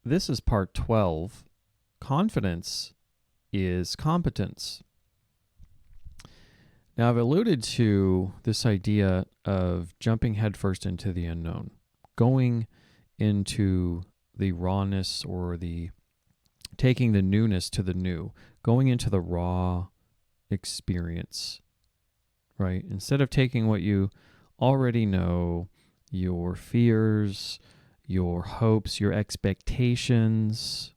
This is part 12. Confidence is competence. Now, I've alluded to this idea of jumping headfirst into the unknown, going into the rawness or the taking the newness to the new, going into the raw experience, right? Instead of taking what you already know, your fears, your hopes, your expectations,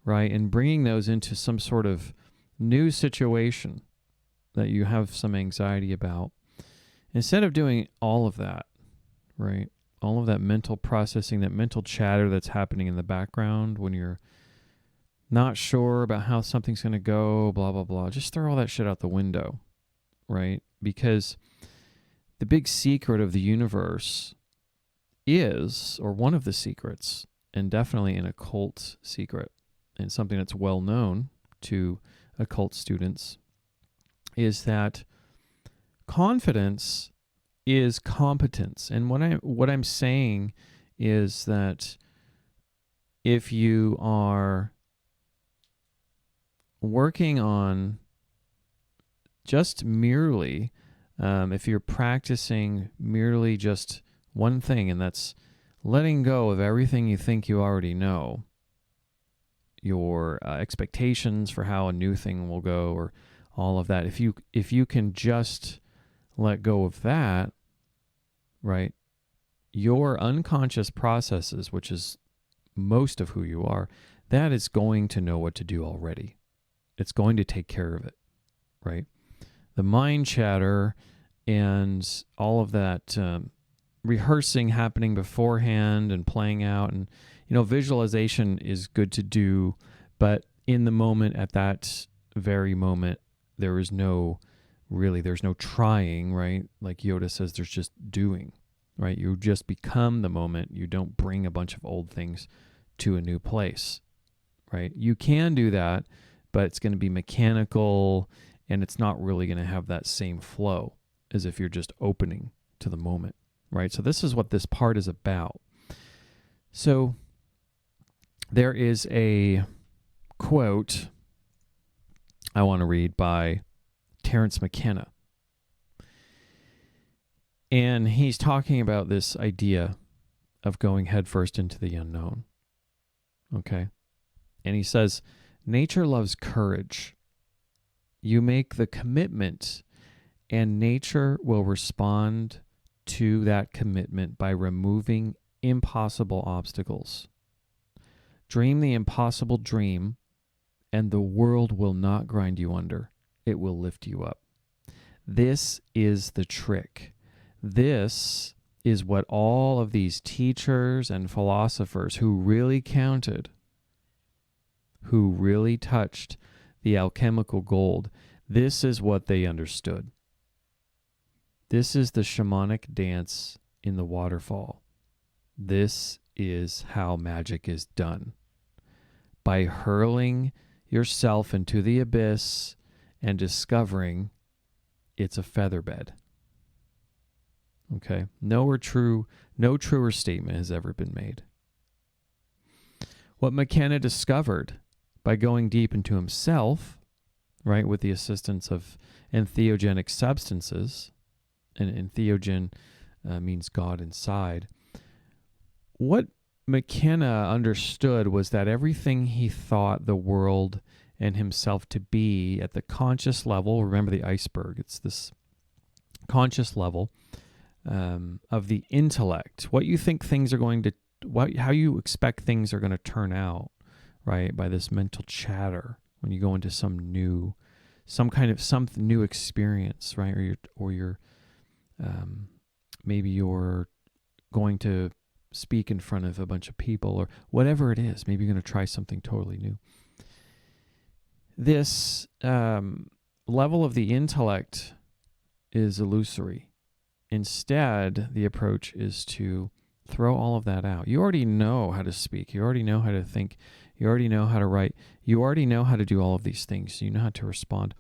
right? And bringing those into some sort of new situation that you have some anxiety about. Instead of doing all of that, right? All of that mental processing, that mental chatter that's happening in the background when you're not sure about how something's going to go, blah, blah, blah. Just throw all that shit out the window, right? Because the big secret of the universe is, or one of the secrets, and definitely an occult secret, and something that's well known to occult students, is that confidence is competence. And what I'm saying is that if you are working on just merely, if you're practicing merely just one thing, and that's letting go of everything you think you already know, your expectations for how a new thing will go, or all of that. If you can just let go of that, right, your unconscious processes, which is most of who you are, that is going to know what to do already. It's going to take care of it, right? The mind chatter and all of that rehearsing happening beforehand and playing out, and visualization is good to do, but in the moment, at that very moment, there's no trying, right? Like Yoda says, there's just doing, right? You just become the moment. You don't bring a bunch of old things to a new place, right? You can do that, but it's going to be mechanical, and it's not really going to have that same flow as if you're just opening to the moment, right? So this is what this part is about. So there is a quote I want to read by Terence McKenna. And he's talking about this idea of going headfirst into the unknown. Okay? And he says, nature loves courage. You make the commitment, and nature will respond to that commitment by removing impossible obstacles. Dream the impossible dream, and the world will not grind you under. It will lift you up. This is the trick. This is what all of these teachers and philosophers who really counted, who really touched the alchemical gold, this is what they understood. This is the shamanic dance in the waterfall. This is how magic is done. By hurling yourself into the abyss and discovering it's a featherbed. Okay? No truer statement has ever been made. What McKenna discovered by going deep into himself, right, with the assistance of entheogenic substances, and entheogen means God inside, what McKenna understood was that everything he thought the world and himself to be at the conscious level, remember the iceberg, it's this conscious level of the intellect, what you think things are going to, how you expect things are going to turn out, right, by this mental chatter when you go into some new experience, right, or you're maybe you're going to speak in front of a bunch of people, or whatever it is. Maybe you're going to try something totally new. This level of the intellect is illusory. Instead, the approach is to throw all of that out. You already know how to speak. You already know how to think. You already know how to write. You already know how to do all of these things. You know how to respond.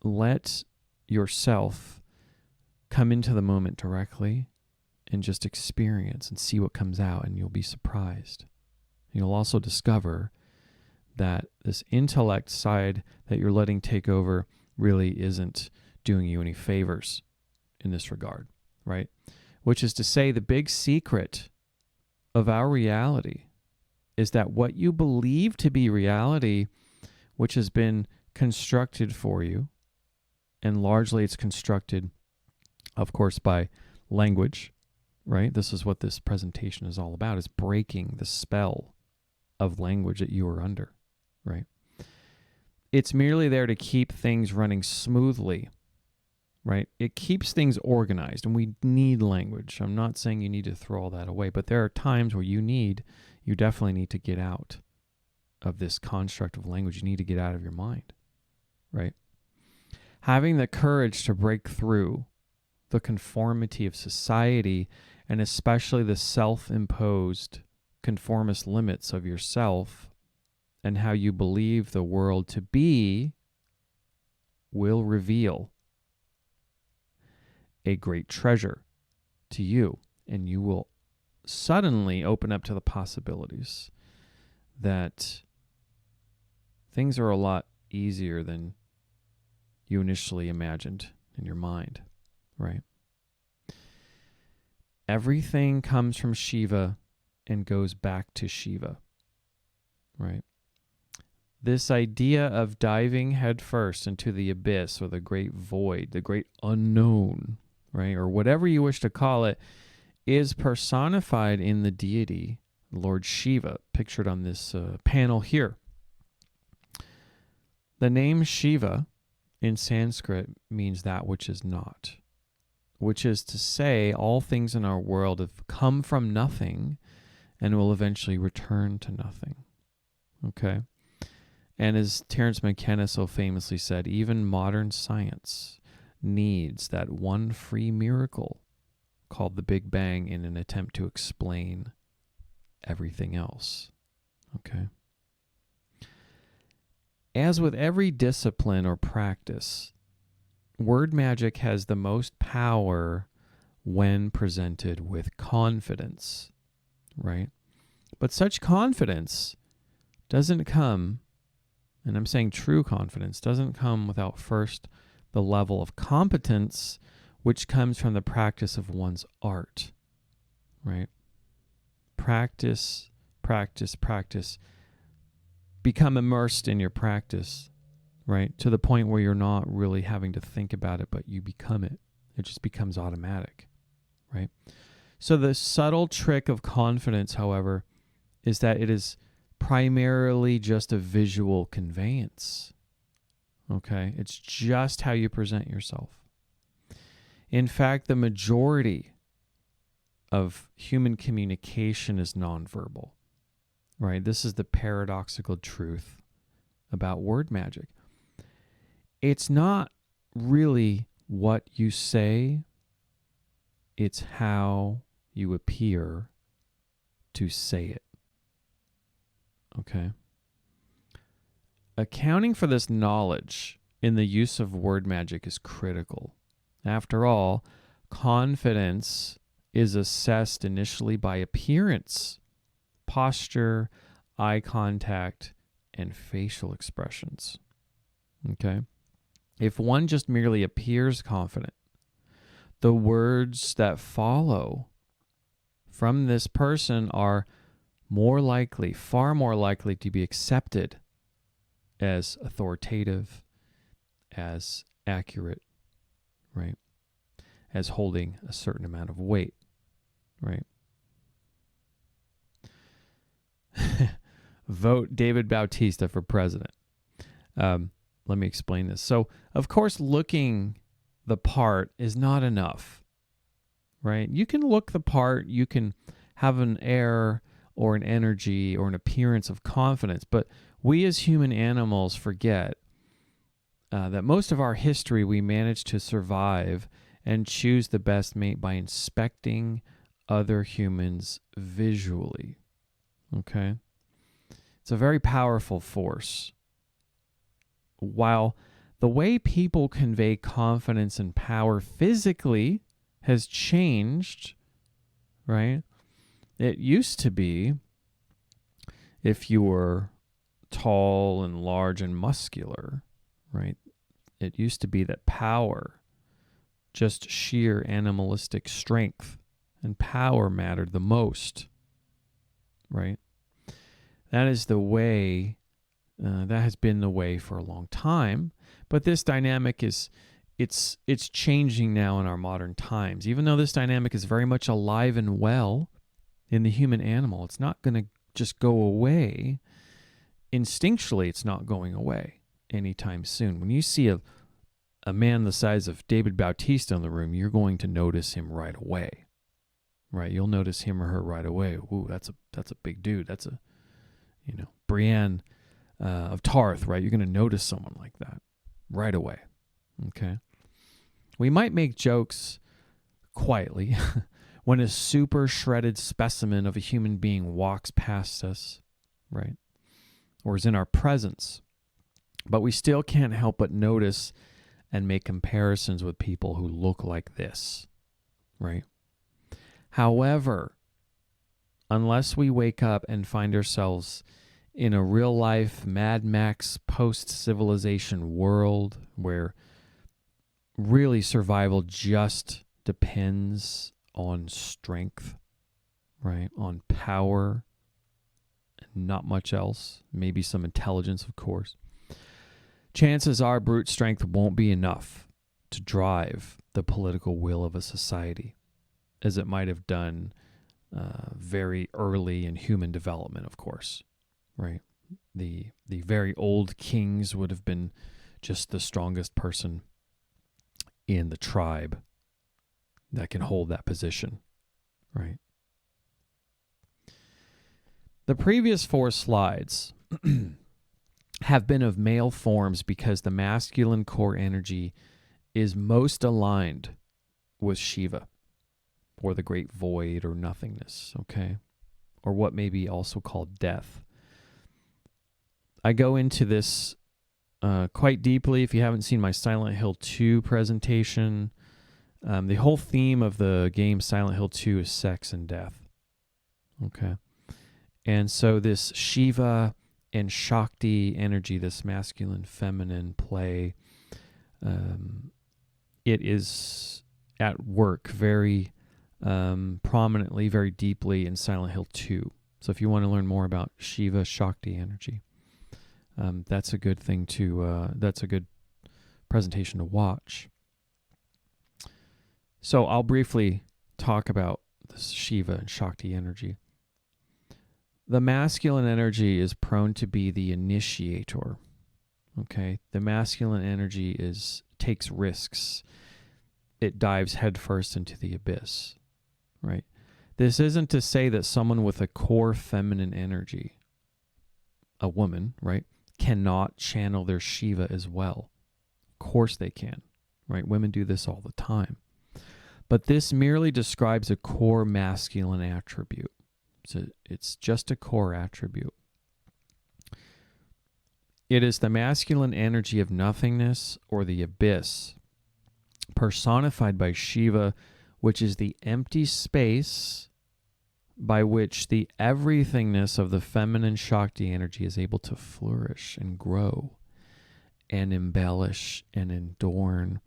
Let yourself come into the moment directly and just experience and see what comes out, and you'll be surprised. You'll also discover that this intellect side that you're letting take over really isn't doing you any favors in this regard, right? Which is to say, the big secret of our reality is that what you believe to be reality, which has been constructed for you, and largely it's constructed, of course, by language, right? This is what this presentation is all about, is breaking the spell of language that you are under, right? It's merely there to keep things running smoothly, right? It keeps things organized, and we need language. I'm not saying you need to throw all that away, but there are times where you definitely need to get out of this construct of language. You need to get out of your mind, right? Having the courage to break through the conformity of society, and especially the self-imposed conformist limits of yourself and how you believe the world to be, will reveal a great treasure to you, and you will suddenly open up to the possibilities that things are a lot easier than you initially imagined in your mind, right? Everything comes from Shiva and goes back to Shiva, right? This idea of diving headfirst into the abyss or the great void, the great unknown, right, or whatever you wish to call it, is personified in the deity, Lord Shiva, pictured on this panel here. The name Shiva in Sanskrit means that which is not, which is to say all things in our world have come from nothing and will eventually return to nothing. Okay? And as Terence McKenna so famously said, even modern science needs that one free miracle called the Big Bang in an attempt to explain everything else. Okay? As with every discipline or practice, word magic has the most power when presented with confidence, right? But such confidence doesn't come, and I'm saying true confidence, doesn't come without first the level of competence, which comes from the practice of one's art, right? Practice, practice, practice. Become immersed in your practice, right? To the point where you're not really having to think about it, but you become it. It just becomes automatic, right? So the subtle trick of confidence, however, is that it is primarily just a visual conveyance, okay? It's just how you present yourself. In fact, the majority of human communication is nonverbal, right? This is the paradoxical truth about word magic. It's not really what you say, it's how you appear to say it. Okay? Accounting for this knowledge in the use of word magic is critical. After all, confidence is assessed initially by appearance, posture, eye contact, and facial expressions. Okay? If one just merely appears confident, the words that follow from this person are more likely, far more likely to be accepted as authoritative, as accurate, right? As holding a certain amount of weight, right? Vote David Bautista for president. Let me explain this. So, of course, looking the part is not enough, right? You can look the part, you can have an air or an energy or an appearance of confidence, but we as human animals forget that most of our history we managed to survive and choose the best mate by inspecting other humans visually, okay? It's a very powerful force. While the way people convey confidence and power physically has changed, right? It used to be if you were tall and large and muscular, right? It used to be that power, just sheer animalistic strength and power mattered the most, right? That is the way, that has been the way for a long time. But this dynamic it's changing now in our modern times. Even though this dynamic is very much alive and well in the human animal, it's not going to just go away. Instinctually, it's not going away anytime soon. When you see a man the size of David Bautista in the room, you're going to notice him right away, right? You'll notice him or her right away. Ooh, that's a big dude. That's a, Brienne of Tarth, right? You're going to notice someone like that right away, okay? We might make jokes quietly when a super shredded specimen of a human being walks past us, right? Or is in our presence. But we still can't help but notice and make comparisons with people who look like this, right? However, unless we wake up and find ourselves in a real life Mad Max post-civilization world where really survival just depends on strength, right? On power, and not much else. Maybe some intelligence, of course. Chances are brute strength won't be enough to drive the political will of a society, as it might have done very early in human development, of course, right? The very old kings would have been just the strongest person in the tribe that can hold that position, right? The previous 4 slides have been of male forms because the masculine core energy is most aligned with Shiva, or the great void, or nothingness, okay? Or what may be also called death. I go into this quite deeply. If you haven't seen my Silent Hill 2 presentation, the whole theme of the game Silent Hill 2 is sex and death, okay? And so this Shiva and Shakti energy, this masculine, feminine play, it is at work very prominently, very deeply in Silent Hill 2. So if you want to learn more about Shiva, Shakti energy, that's a good thing that's a good presentation to watch. So I'll briefly talk about this Shiva and Shakti energy. The masculine energy is prone to be the initiator, okay? The masculine energy takes risks. It dives headfirst into the abyss, right? This isn't to say that someone with a core feminine energy, a woman, right, cannot channel their Shiva as well. Of course they can, right? Women do this all the time. But this merely describes a core masculine attribute. So it's just a core attribute. It is the masculine energy of nothingness or the abyss, personified by Shiva, which is the empty space by which the everythingness of the feminine Shakti energy is able to flourish and grow and embellish and adorn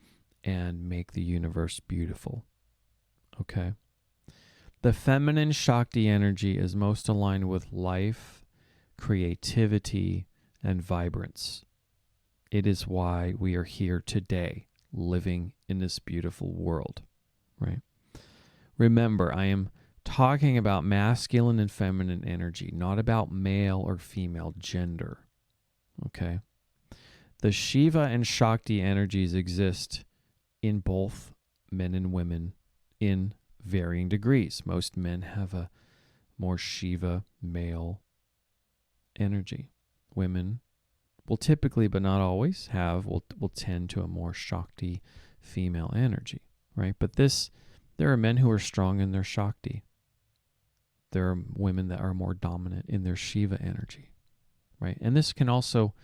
and make the universe beautiful. Okay? The feminine Shakti energy is most aligned with life, creativity, and vibrance. It is why we are here today, living in this beautiful world, right? Remember, I am talking about masculine and feminine energy, not about male or female gender, okay? The Shiva and Shakti energies exist in both men and women in varying degrees. Most men have a more Shiva male energy. Women will typically, but not always, will tend to a more Shakti female energy, right? But there are men who are strong in their Shakti. There are women that are more dominant in their Shiva energy, right? And this can also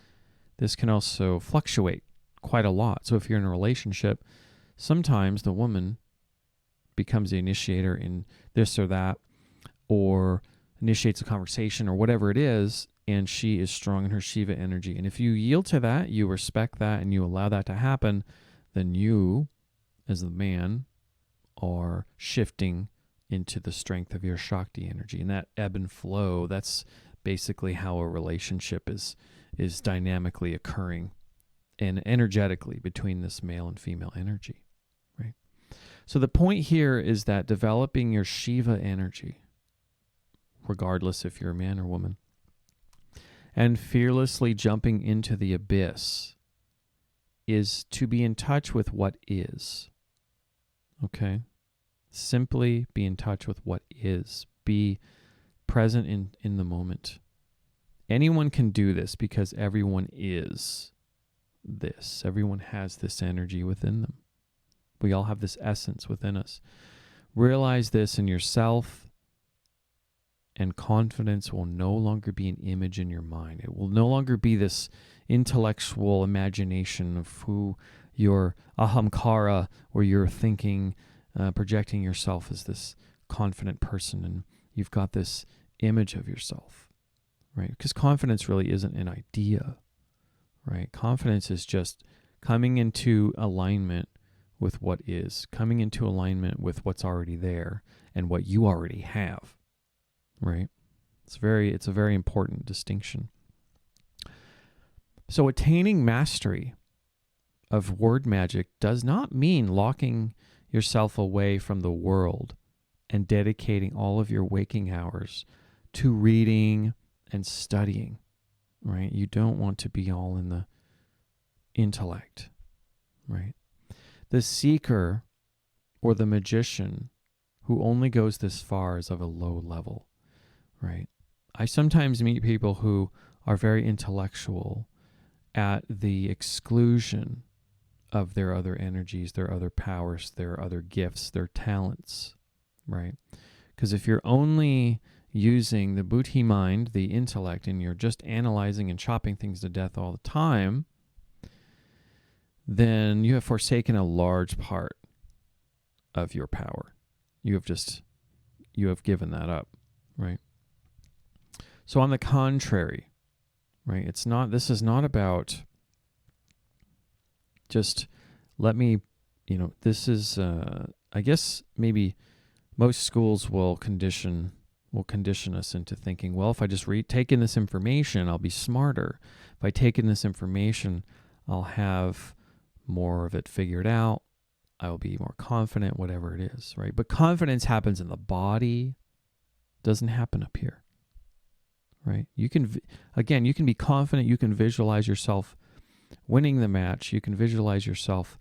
fluctuate quite a lot. So if you're in a relationship, sometimes the woman becomes the initiator in this or that, or initiates a conversation or whatever it is, and she is strong in her Shiva energy. And if you yield to that, you respect that, and you allow that to happen, then you, as the man, are shifting into the strength of your Shakti energy. And that ebb and flow, that's basically how a relationship is dynamically occurring and energetically between this male and female energy, right? So the point here is that developing your Shiva energy, regardless if you're a man or woman, and fearlessly jumping into the abyss is to be in touch with what is. Okay? Simply be in touch with what is. Be present in the moment. Anyone can do this because everyone is this. Everyone has this energy within them. We all have this essence within us. Realize this in yourself, and confidence will no longer be an image in your mind. It will no longer be this intellectual imagination of who your ahamkara, or you're thinking, projecting yourself as this confident person, and you've got this image of yourself, right? Because confidence really isn't an idea, right? Confidence is just coming into alignment with what is, coming into alignment with what's already there and what you already have, right? It's a very important distinction. So attaining mastery of word magic does not mean locking yourself away from the world and dedicating all of your waking hours to reading and studying, right? You don't want to be all in the intellect, right? The seeker or the magician who only goes this far is of a low level, right? I sometimes meet people who are very intellectual at the exclusion of their other energies, their other powers, their other gifts, their talents, right? Because if you're only using the buddhi mind, the intellect, and you're just analyzing and chopping things to death all the time, then you have forsaken a large part of your power. You have given that up, right? So on the contrary, right, this is not about just let me, this is, I guess maybe most schools will condition us into thinking, well, if I just take in this information, I'll be smarter. If I take in this information, I'll have more of it figured out. I'll be more confident, whatever it is, right? But confidence happens in the body, doesn't happen up here, right? You can be confident. You can visualize yourself winning the match. You can visualize yourself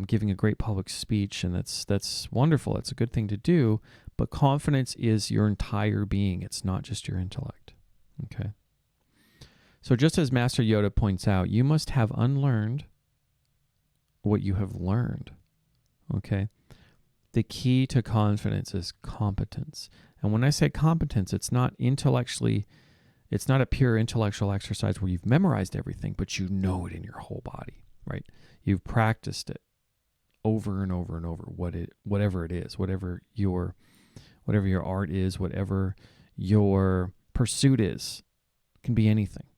giving a great public speech, and that's wonderful. It's a good thing to do, but confidence is your entire being. It's not just your intellect, okay? So just as Master Yoda points out, you must have unlearned what you have learned, okay? The key to confidence is competence. And when I say competence, it's not a pure intellectual exercise where you've memorized everything, but you know it in your whole body, right? You've practiced it over and over and over, whatever it is, whatever your art is, whatever your pursuit is. It can be anything,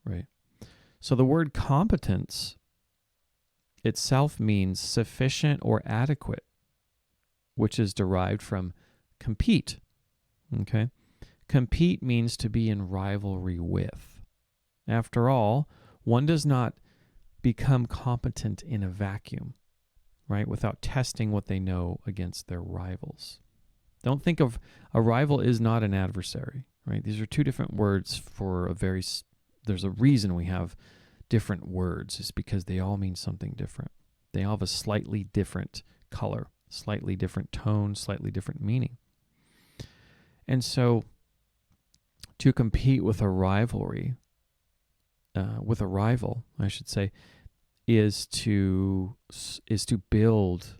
right? So the word competence itself means sufficient or adequate, which is derived from compete, okay? Compete means to be in rivalry with. After all, one does not become competent in a vacuum, right? Without testing what they know against their rivals. Don't think of a rival is not an adversary, right? These are two different words for there's a reason we have different words. It's because they all mean something different. They all have a slightly different color, slightly different tone, slightly different meaning. And so to compete with a rival, I should say, is to build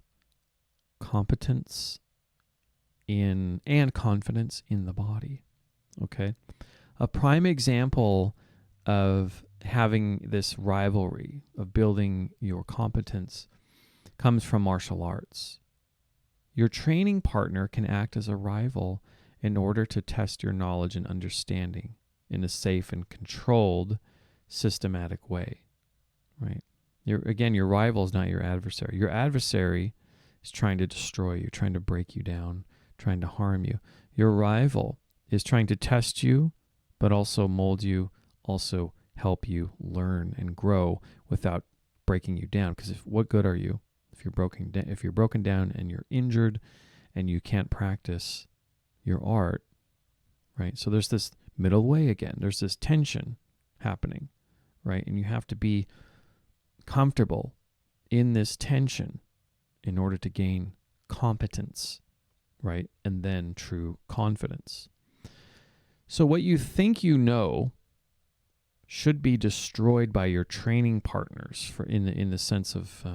competence and confidence in the body. Okay? A prime example of having this rivalry, of building your competence, comes from martial arts. Your training partner can act as a rival in order to test your knowledge and understanding in a safe and controlled, systematic way, right? Your rival is not your adversary. Your adversary is trying to destroy you, trying to break you down, trying to harm you. Your rival is trying to test you, but also mold you, also help you learn and grow without breaking you down. Because what good are you if you're broken down and you're injured and you can't practice your art, right? So there's this middle way again. There's this tension happening, right? And you have to be comfortable in this tension in order to gain competence, right? And then true confidence. So what you think you know should be destroyed by your training partners in the sense of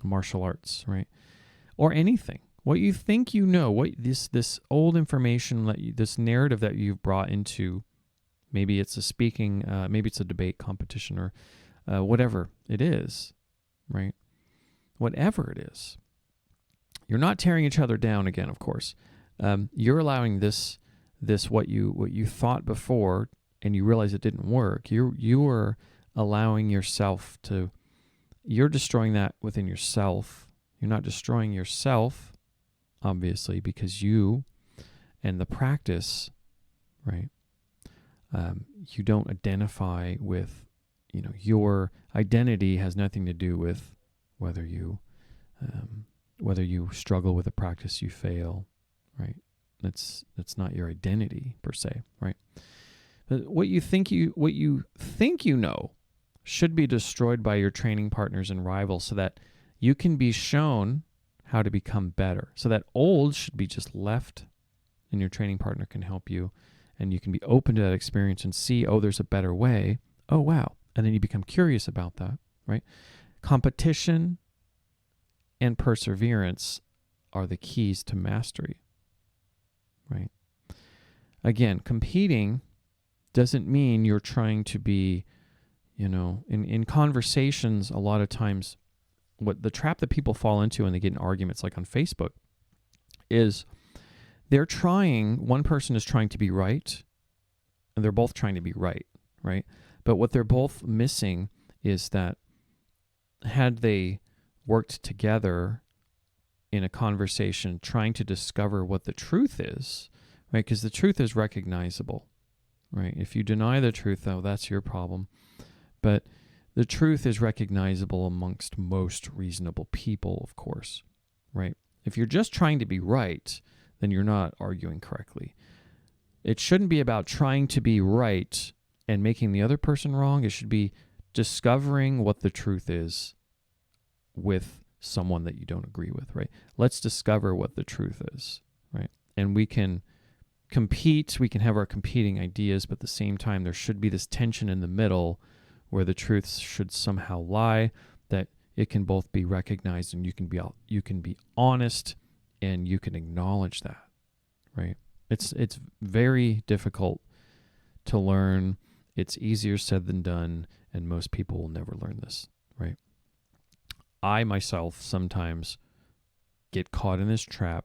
martial arts, right? Or anything. What you think you know, what this old information, this narrative that you've brought into, maybe it's a speaking, maybe it's a debate competition, or whatever it is, right? Whatever it is, you're not tearing each other down again. Of course, you're allowing this what you thought before, and you realize it didn't work. You are allowing yourself to. You're destroying that within yourself. You're not destroying yourself, obviously, because you and the practice, right? You don't identify with, your identity has nothing to do with whether you struggle with a practice, you fail, right? That's not your identity per se, right? But what you think you know should be destroyed by your training partners and rivals so that you can be shown how to become better. So that old should be just left and your training partner can help you, and you can be open to that experience and see, oh, there's a better way. Oh, wow. And then you become curious about that, right? Competition and perseverance are the keys to mastery, right? Again, competing doesn't mean you're trying to be, in conversations, a lot of times, what the trap that people fall into when they get in arguments, like on Facebook, is one person is trying to be right, and they're both trying to be right? But what they're both missing is that had they worked together in a conversation trying to discover what the truth is, right? Because the truth is recognizable, right? If you deny the truth, though, that's your problem. But the truth is recognizable amongst most reasonable people, of course, right? If you're just trying to be right, then you're not arguing correctly. It shouldn't be about trying to be right and making the other person wrong. It should be discovering what the truth is with someone that you don't agree with, right? Let's discover what the truth is, right? And we can compete, we can have our competing ideas, but at the same time, there should be this tension in the middle where the truths should somehow lie, that it can both be recognized and you can be honest and you can acknowledge that, right? It's very difficult to learn. It's easier said than done, and most people will never learn this, right? I myself sometimes get caught in this trap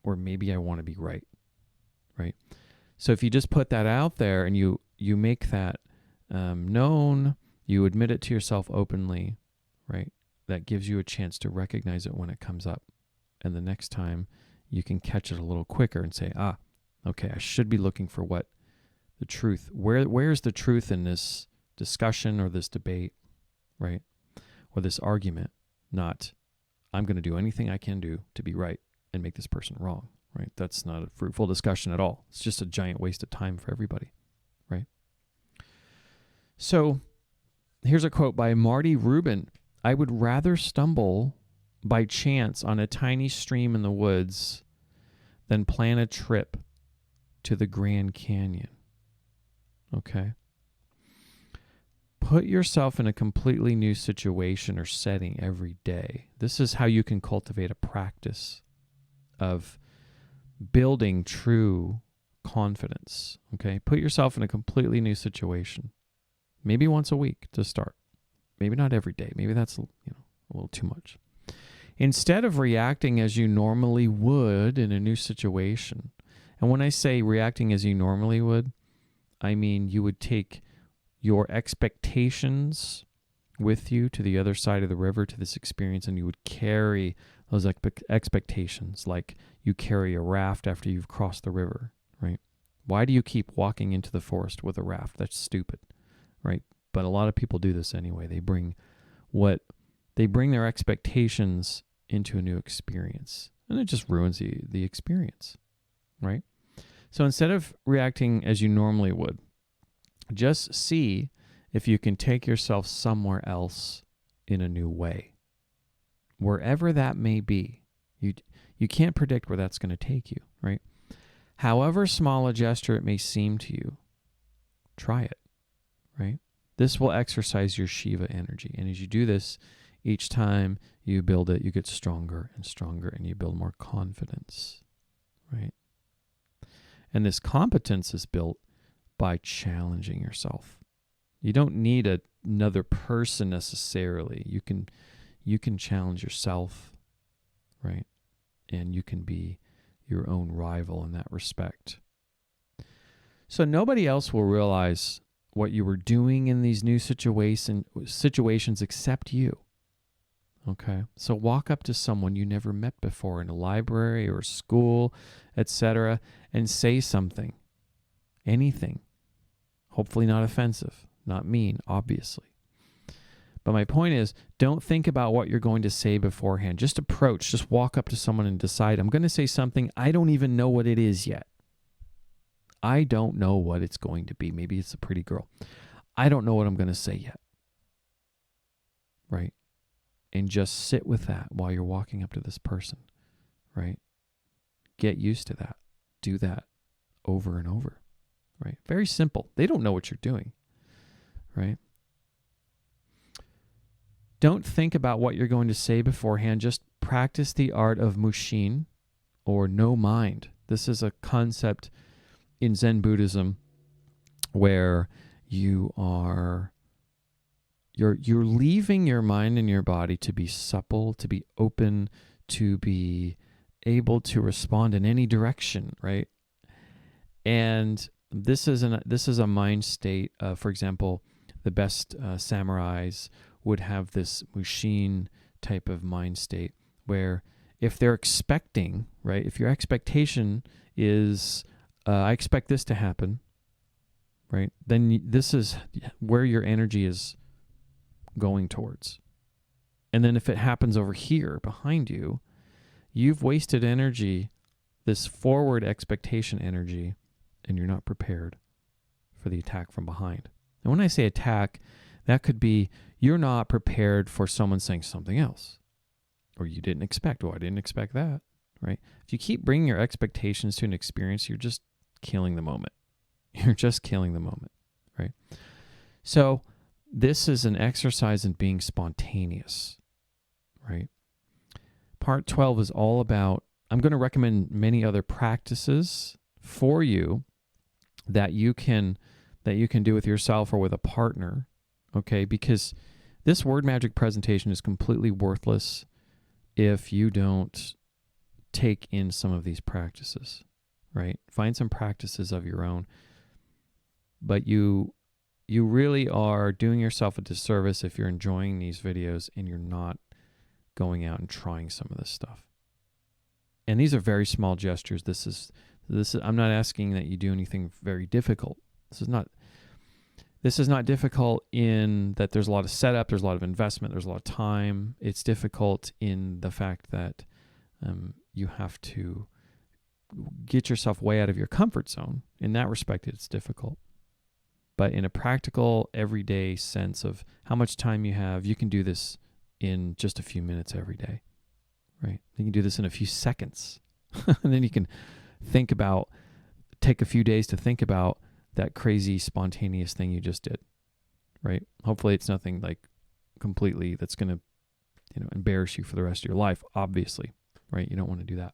where maybe I want to be right? So if you just put that out there and you make that known, you admit it to yourself openly, right? That gives you a chance to recognize it when it comes up. And the next time you can catch it a little quicker and say, okay, I should be looking for what the truth, where's the truth in this discussion or this debate, right? Or this argument, not I'm going to do anything I can do to be right and make this person wrong, right? That's not a fruitful discussion at all. It's just a giant waste of time for everybody, right? So here's a quote by Marty Rubin. I would rather stumble by chance on a tiny stream in the woods than plan a trip to the Grand Canyon. Okay? Put yourself in a completely new situation or setting every day. This is how you can cultivate a practice of building true confidence. Okay? Put yourself in a completely new situation. Maybe once a week to start. Maybe not every day. Maybe that's a little too much. Instead of reacting as you normally would in a new situation. And when I say reacting as you normally would, I mean you would take your expectations with you to the other side of the river, to this experience, and you would carry those expectations like you carry a raft after you've crossed the river, right? Why do you keep walking into the forest with a raft? That's stupid, right? But a lot of people do this anyway. They bring their expectations into a new experience, and it just ruins the experience, right? So instead of reacting as you normally would, just see if you can take yourself somewhere else in a new way. Wherever that may be. You can't predict where that's going to take you, right? However small a gesture it may seem to you, try it, right? This will exercise your Shiva energy. And as you do this, each time you build it, you get stronger and stronger, and you build more confidence, right? And this competence is built by challenging yourself. You don't need another person necessarily. You can challenge yourself, right? And you can be your own rival in that respect. So nobody else will realize what you were doing in these new situations except you. Okay? So walk up to someone you never met before in a library or school, etc., and say something. Anything. Hopefully not offensive, not mean, obviously. But my point is, don't think about what you're going to say beforehand. Just walk up to someone and decide, I'm going to say something. I don't even know what it is yet. I don't know what it's going to be. Maybe it's a pretty girl. I don't know what I'm going to say yet. Right? And just sit with that while you're walking up to this person. Right? Get used to that. Do that over and over. Right? Very simple. They don't know what you're doing. Right? Don't think about what you're going to say beforehand. Just practice the art of mushin, or no mind. This is a concept in Zen Buddhism where you're leaving your mind and your body to be supple, to be open, to be able to respond in any direction, right? And this is a mind state. For example, the best samurais would have this mushin type of mind state where if they're expecting, right, if your expectation is, I expect this to happen, right, then this is where your energy is going towards. And then if it happens over here behind you, you've wasted energy, this forward expectation energy, and you're not prepared for the attack from behind. And when I say attack, that could be you're not prepared for someone saying something else, or you didn't expect. Oh, I didn't expect that, right? If you keep bringing your expectations to an experience, you're just killing the moment. You're just killing the moment, right? So this is an exercise in being spontaneous, right? Part 12 is all about, I'm going to recommend many other practices for you that you can do with yourself or with a partner, okay? Because this word magic presentation is completely worthless if you don't take in some of these practices, right? Find some practices of your own. But you really are doing yourself a disservice if you're enjoying these videos and you're not going out and trying some of this stuff. And these are very small gestures. This is I'm not asking that you do anything very difficult. This is not difficult in that there's a lot of setup, there's a lot of investment, there's a lot of time. It's difficult in the fact that you have to get yourself way out of your comfort zone. In that respect, it's difficult. But in a practical, everyday sense of how much time you have, you can do this in just a few minutes every day, right? You can do this in a few seconds. And then you can take a few days to think about that crazy spontaneous thing you just did, right? Hopefully it's nothing like completely that's going to, embarrass you for the rest of your life, obviously, right? You don't want to do that.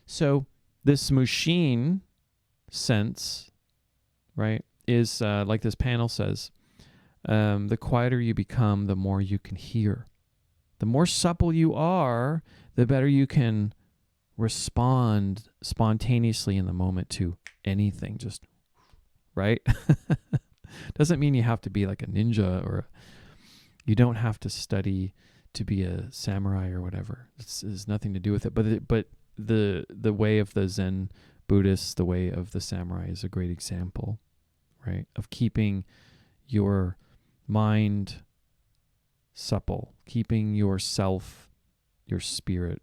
So this mushin sense, right, is like this panel says, the quieter you become, the more you can hear. The more supple you are, the better you can respond spontaneously in the moment to anything, just right. Doesn't mean you have to be like a ninja, or you don't have to study to be a samurai or whatever. This has nothing to do with it. But the way of the Zen Buddhists, the way of the samurai is a great example, right? Of keeping your mind supple, keeping yourself, your spirit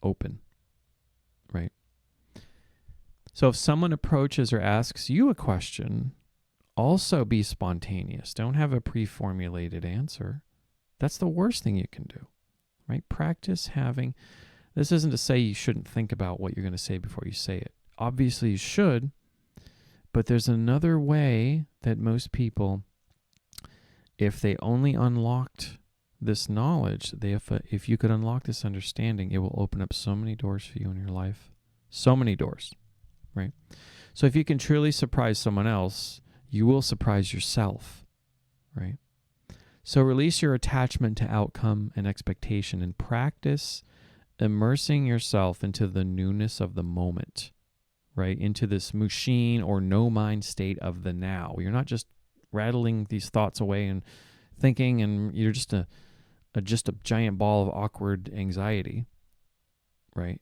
open, right? So if someone approaches or asks you a question, also be spontaneous. Don't have a pre-formulated answer. That's the worst thing you can do, right? Practice having, this isn't to say you shouldn't think about what you're going to say before you say it. Obviously you should, but there's another way that most people, if they only unlocked this knowledge, if you could unlock this understanding, it will open up so many doors for you in your life. So many doors, right? So if you can truly surprise someone else, you will surprise yourself, right? So release your attachment to outcome and expectation and practice immersing yourself into the newness of the moment, right? Into this machine or no mind state of the now. You're not just rattling these thoughts away and thinking, and you're just a giant ball of awkward anxiety, right?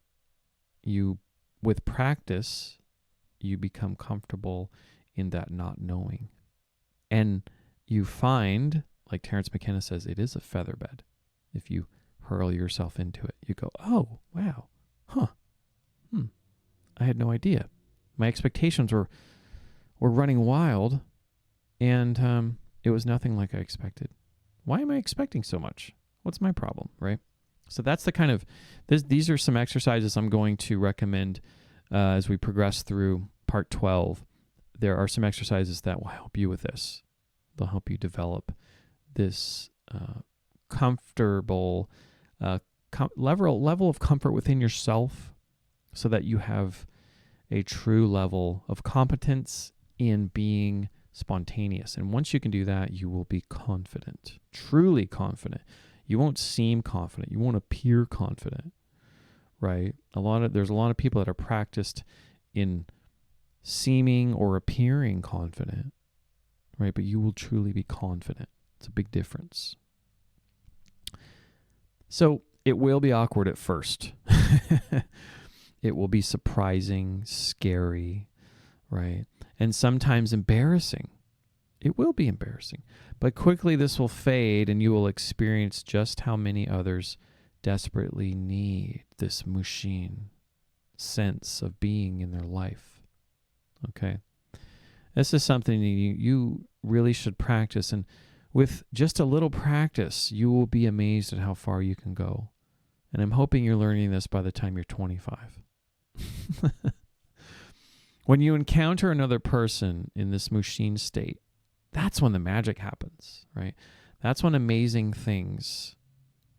With practice, you become comfortable in that not knowing. And you find, like Terence McKenna says, it is a feather bed. If you hurl yourself into it, you go, oh, wow, I had no idea. My expectations were running wild, and it was nothing like I expected. Why am I expecting so much? What's my problem, right? So that's the kind of, these are some exercises I'm going to recommend as we progress through part 12. There are some exercises that will help you with this. They'll help you develop this comfortable level of comfort within yourself, so that you have a true level of competence in being spontaneous. And once you can do that, you will be confident, truly confident. You won't seem confident. You won't appear confident, right? There's a lot of people that are practiced in seeming or appearing confident, right? But you will truly be confident. It's a big difference. So it will be awkward at first. It will be surprising, scary, right? And sometimes embarrassing. It will be embarrassing. But quickly this will fade, and you will experience just how many others desperately need this machine sense of being in their life. Okay? This is something you really should practice. And with just a little practice, you will be amazed at how far you can go. And I'm hoping you're learning this by the time you're 25. When you encounter another person in this machine state, that's when the magic happens, right? That's when amazing things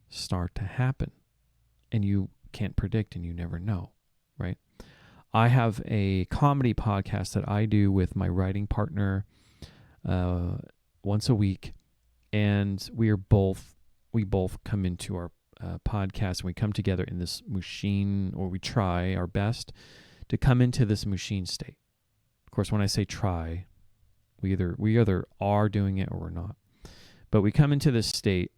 start to happen, and you can't predict and you never know, right? I have a comedy podcast that I do with my writing partner once a week, and we both come into our podcast, and we come together in this machine, or we try our best to come into this machine state. Of course, when I say try, we either are doing it or we're not. But we come into this state,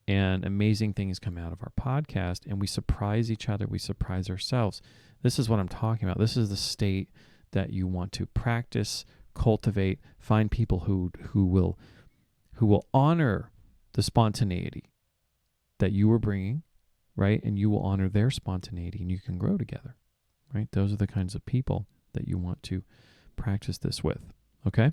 and amazing things come out of our podcast, and we surprise each other, we surprise ourselves. This is what I'm talking about. This is the state that you want to practice, cultivate, find people who will honor the spontaneity that you were bringing, right? And you will honor their spontaneity, and you can grow together, right? Those are the kinds of people that you want to practice this with, okay?